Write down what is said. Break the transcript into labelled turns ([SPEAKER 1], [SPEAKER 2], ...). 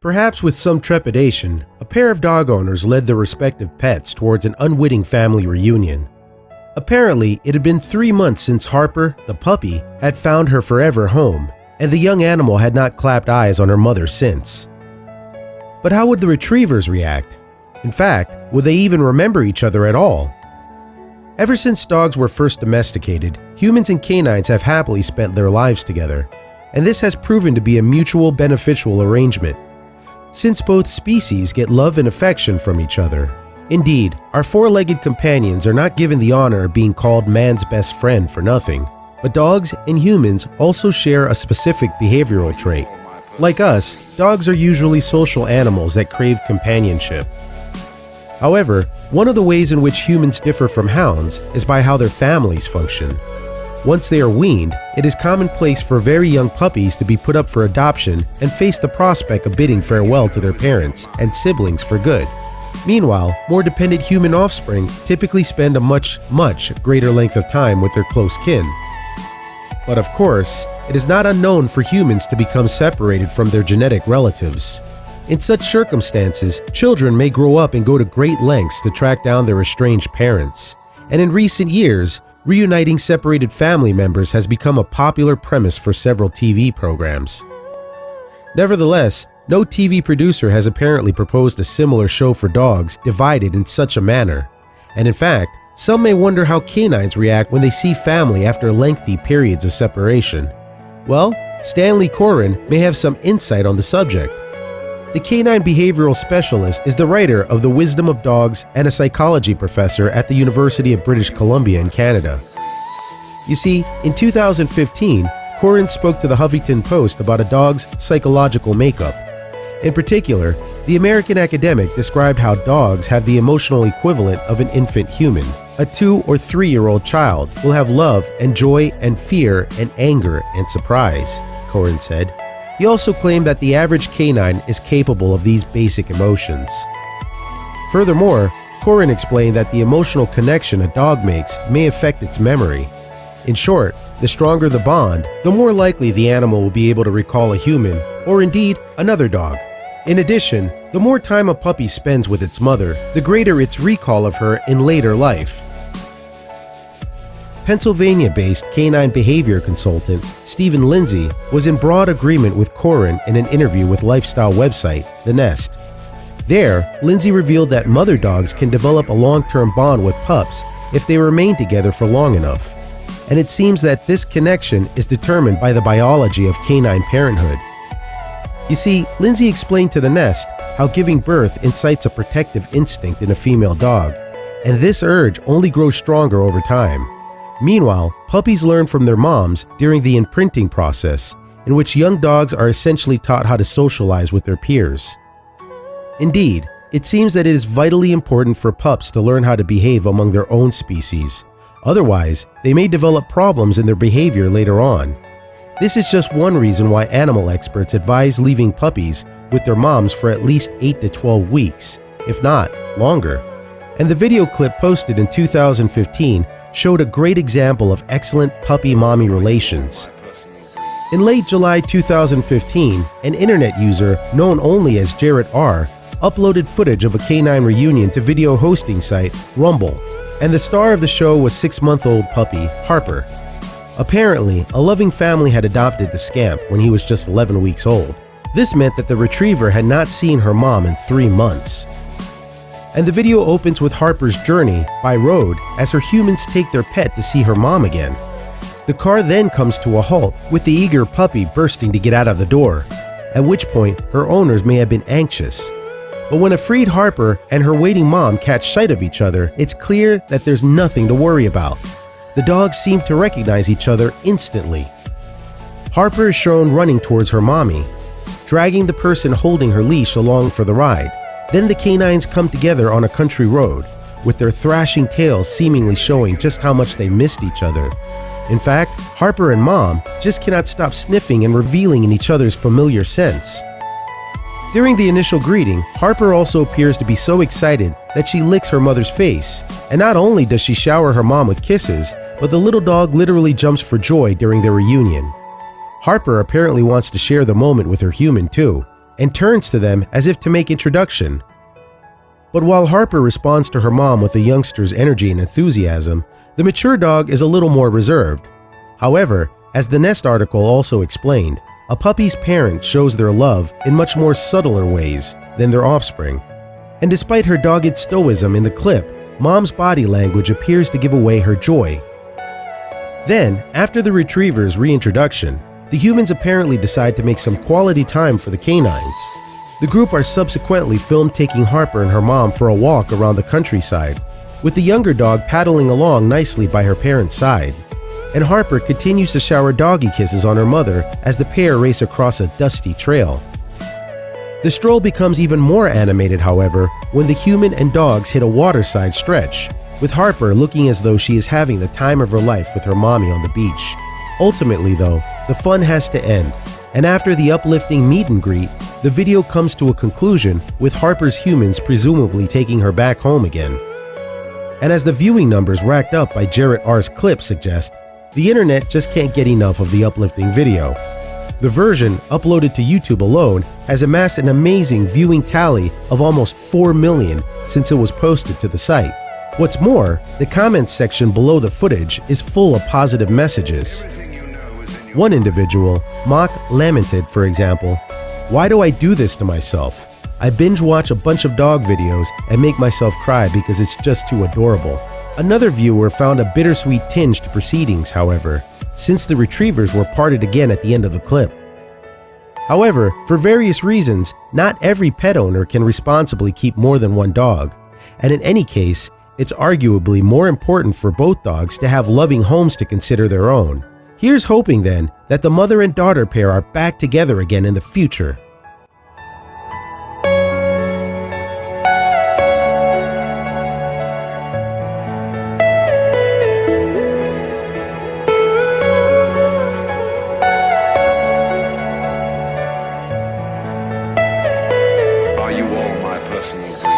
[SPEAKER 1] Perhaps with some trepidation, a pair of dog owners led their respective pets towards an unwitting family reunion. Apparently, it had been 3 months since Harper, the puppy, had found her forever home, and the young animal had not clapped eyes on her mother since. But how would the retrievers react? In fact, would they even remember each other at all? Ever since dogs were first domesticated, humans and canines have happily spent their lives together, and this has proven to be a mutual beneficial arrangement, since both species get love and affection from each other. Indeed, our four-legged companions are not given the honor of being called man's best friend for nothing, but dogs and humans also share a specific behavioral trait. Like us, dogs are usually social animals that crave companionship. However, one of the ways in which humans differ from hounds is by how their families function. Once they are weaned, it is commonplace for very young puppies to be put up for adoption and face the prospect of bidding farewell to their parents and siblings for good. Meanwhile, more dependent human offspring typically spend a much greater length of time with their close kin. But of course, it is not unknown for humans to become separated from their genetic relatives. In such circumstances, children may grow up and go to great lengths to track down their estranged parents. And in recent years, reuniting separated family members has become a popular premise for several TV programs. Nevertheless, no TV producer has apparently proposed a similar show for dogs divided in such a manner. And in fact, some may wonder how canines react when they see family after lengthy periods of separation. Well, Stanley Coren may have some insight on the subject. The canine behavioral specialist is the writer of The Wisdom of Dogs and a psychology professor at the University of British Columbia in Canada. You see, in 2015, Coren spoke to the Huffington Post about a dog's psychological makeup. In particular, the American academic described how dogs have the emotional equivalent of an infant human. A 2 or 3-year-old child will have love and joy and fear and anger and surprise, Coren said. He also claimed that the average canine is capable of these basic emotions. Furthermore, Coren explained that the emotional connection a dog makes may affect its memory. In short, the stronger the bond, the more likely the animal will be able to recall a human, or indeed another dog. In addition, the more time a puppy spends with its mother, the greater its recall of her in later life. Pennsylvania-based canine behavior consultant Stephen Lindsay was in broad agreement with Coren in an interview with lifestyle website The Nest. There, Lindsay revealed that mother dogs can develop a long-term bond with pups if they remain together for long enough. And it seems that this connection is determined by the biology of canine parenthood. You see, Lindsay explained to The Nest how giving birth incites a protective instinct in a female dog, and this urge only grows stronger over time. Meanwhile, puppies learn from their moms during the imprinting process, in which young dogs are essentially taught how to socialize with their peers. Indeed, it seems that it is vitally important for pups to learn how to behave among their own species. Otherwise, they may develop problems in their behavior later on. This is just one reason why animal experts advise leaving puppies with their moms for at least 8 to 12 weeks, if not longer. And the video clip posted in 2015 showed a great example of excellent puppy-mommy relations. In late July 2015, an internet user known only as Jarrett R. uploaded footage of a canine reunion to video hosting site Rumble, and the star of the show was 6-month-old puppy Harper. Apparently, a loving family had adopted the scamp when he was just 11 weeks old. This meant that the retriever had not seen her mom in 3 months. And the video opens with Harper's journey by road as her humans take their pet to see her mom again. The car then comes to a halt with the eager puppy bursting to get out of the door, at which point her owners may have been anxious. But when a freed Harper and her waiting mom catch sight of each other, it's clear that there's nothing to worry about. The dogs seem to recognize each other instantly. Harper is shown running towards her mommy, dragging the person holding her leash along for the ride. Then the canines come together on a country road, with their thrashing tails seemingly showing just how much they missed each other. In fact, Harper and Mom just cannot stop sniffing and reveling in each other's familiar scents. During the initial greeting, Harper also appears to be so excited that she licks her mother's face. And not only does she shower her mom with kisses, but the little dog literally jumps for joy during their reunion. Harper apparently wants to share the moment with her human too, and turns to them as if to make introduction. But while Harper responds to her mom with the youngster's energy and enthusiasm, the mature dog is a little more reserved. However, as the Nest article also explained, a puppy's parent shows their love in much more subtler ways than their offspring. And despite her dogged stoicism in the clip, Mom's body language appears to give away her joy. Then, after the retriever's reintroduction, the humans apparently decide to make some quality time for the canines. The group are subsequently filmed taking Harper and her mom for a walk around the countryside, with the younger dog paddling along nicely by her parents' side. And Harper continues to shower doggy kisses on her mother as the pair race across a dusty trail. The stroll becomes even more animated, however, when the human and dogs hit a waterside stretch, with Harper looking as though she is having the time of her life with her mommy on the beach. Ultimately, though, the fun has to end, and after the uplifting meet and greet, the video comes to a conclusion with Harper's humans presumably taking her back home again. And as the viewing numbers racked up by Jarrett R's clip suggest, the internet just can't get enough of the uplifting video. The version, uploaded to YouTube alone, has amassed an amazing viewing tally of almost 4 million since it was posted to the site. What's more, the comments section below the footage is full of positive messages. One individual, Mock lamented, for example, "Why do I do this to myself? I binge watch a bunch of dog videos and make myself cry because it's just too adorable." Another viewer found a bittersweet tinge to proceedings, however, since the retrievers were parted again at the end of the clip. However, for various reasons, not every pet owner can responsibly keep more than one dog, and in any case, it's arguably more important for both dogs to have loving homes to consider their own. Here's hoping then that the mother and daughter pair are back together again in the future.
[SPEAKER 2] Are you all my personal